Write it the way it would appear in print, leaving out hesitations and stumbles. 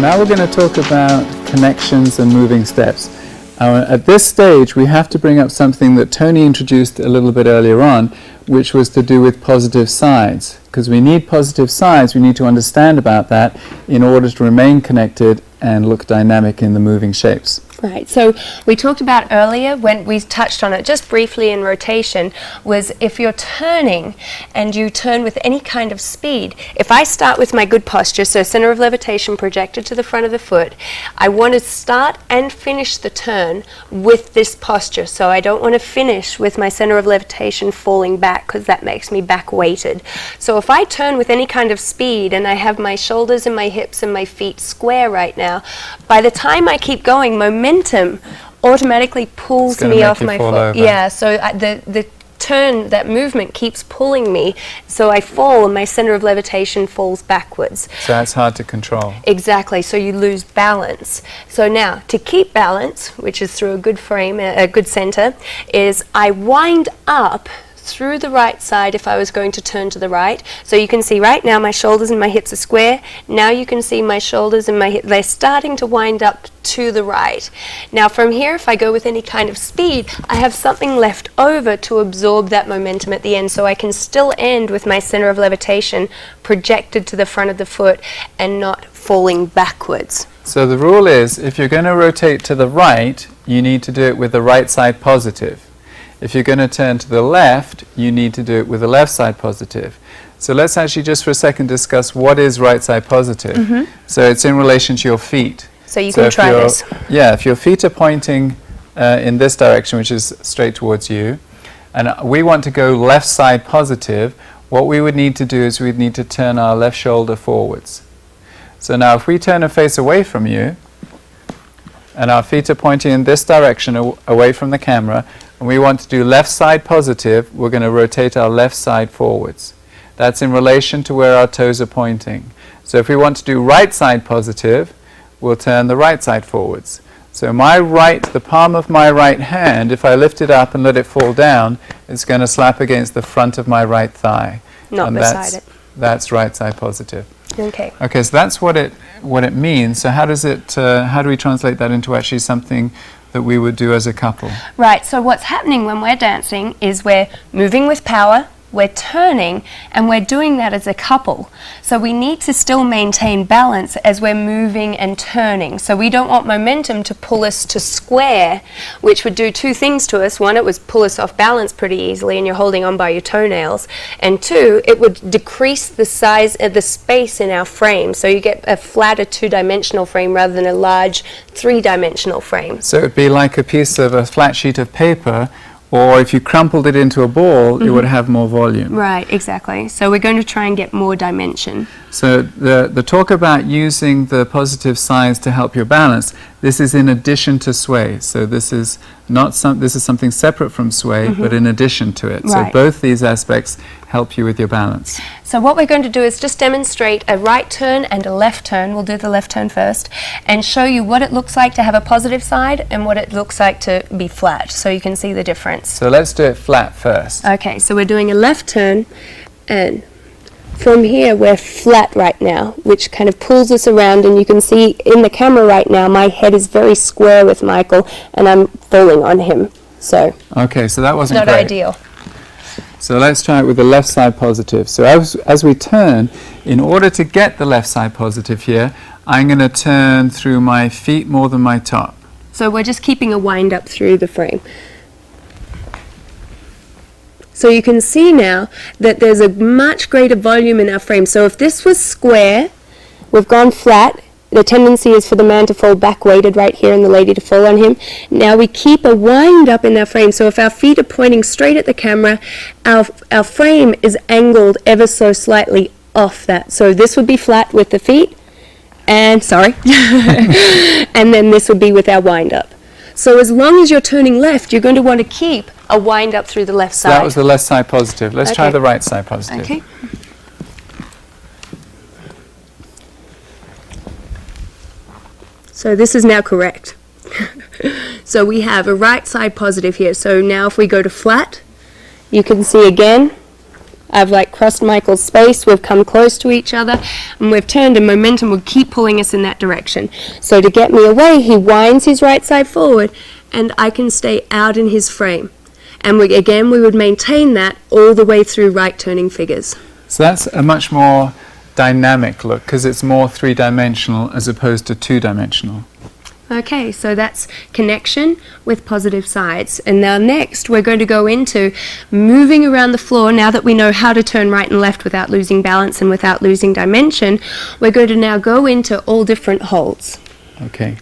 now we're going to talk about connections and moving steps. At this stage, we have to bring up something that Tony introduced a little bit earlier on, which was to do with positive sides. Because we need positive sides, we need to understand about that in order to remain connected and look dynamic in the moving shapes. Right, so we talked about earlier, when we touched on it just briefly in rotation, was if you're turning and you turn with any kind of speed, if I start with my good posture, so center of levitation projected to the front of the foot, I want to start and finish the turn with this posture. So I don't want to finish with my center of levitation falling back, because that makes me back weighted. So if I turn with any kind of speed and I have my shoulders and my hips and my feet square right now, by the time I keep going, momentum automatically pulls me off my foot. Over. Yeah, so the turn, that movement keeps pulling me, so I fall and my center of levitation falls backwards. So that's hard to control. Exactly, so you lose balance. So now, to keep balance, which is through a good frame, a good center, is I wind up through the right side if I was going to turn to the right. So you can see right now my shoulders and my hips are square. Now you can see my shoulders and my hips, they're starting to wind up to the right. Now from here, if I go with any kind of speed, I have something left over to absorb that momentum at the end, so I can still end with my center of levitation projected to the front of the foot and not falling backwards. So the rule is, if you're going to rotate to the right, you need to do it with the right side positive. If you're going to turn to the left, you need to do it with the left side positive. So let's actually just for a second discuss what is right side positive. Mm-hmm. So it's in relation to your feet. So you can try this. Yeah, if your feet are pointing in this direction, which is straight towards you, and we want to go left side positive, what we would need to do is we'd need to turn our left shoulder forwards. So now if we turn a face away from you, and our feet are pointing in this direction away from the camera, and we want to do left side positive, we're going to rotate our left side forwards. That's in relation to where our toes are pointing. So if we want to do right side positive, we'll turn the right side forwards. So the palm of my right hand, if I lift it up and let it fall down, it's going to slap against the front of my right thigh. Not and beside it. That's right side positive. Okay. Okay, so that's what it means. So how do we translate that into actually something that we would do as a couple? Right, so what's happening when we're dancing is we're moving with power, we're turning, and we're doing that as a couple. So we need to still maintain balance as we're moving and turning. So we don't want momentum to pull us to square, which would do two things to us. One, it would pull us off balance pretty easily and you're holding on by your toenails. And two, it would decrease the size of the space in our frame. So you get a flatter two-dimensional frame rather than a large three-dimensional frame. So it would be like a piece of a flat sheet of paper, or if you crumpled it into a ball, it would have more volume. Right, exactly. So we're going to try and get more dimension. So the talk about using the positive sides to help your balance, this is in addition to sway. So this is something separate from sway, but in addition to it. Right. So both these aspects help you with your balance. So what we're going to do is just demonstrate a right turn and a left turn. We'll do the left turn first and show you what it looks like to have a positive side and what it looks like to be flat, so you can see the difference. So let's do it flat first. Okay, so we're doing a left turn, and from here we're flat right now, which kind of pulls us around, and you can see in the camera right now my head is very square with Michael and I'm falling on him. So okay, so that wasn't not great. ideal. So let's try it with the left side positive. So as we turn, in order to get the left side positive here, I'm going to turn through my feet more than my top. So we're just keeping a wind up through the frame. So you can see now that there's a much greater volume in our frame. So if this was square, we've gone flat. The tendency is for the man to fall back weighted right here and the lady to fall on him. Now we keep a wind up in our frame. So if our feet are pointing straight at the camera, our frame is angled ever so slightly off that. So this would be flat with the feet, and and then this would be with our wind up. So as long as you're turning left, you're going to want to keep a wind up through the left side. That was the left side positive. Let's try the right side positive. Okay. So this is now correct. So we have a right side positive here. So now if we go to flat, you can see again I've like crossed Michael's space, we've come close to each other, and we've turned, and momentum will keep pulling us in that direction. So to get me away, he winds his right side forward, and I can stay out in his frame. And we would maintain that all the way through right turning figures. So that's a much more dynamic look, because it's more three-dimensional as opposed to two-dimensional. Okay, so that's connection with positive sides. And now next we're going to go into moving around the floor. Now that we know how to turn right and left without losing balance and without losing dimension, we're going to now go into all different holds. Okay.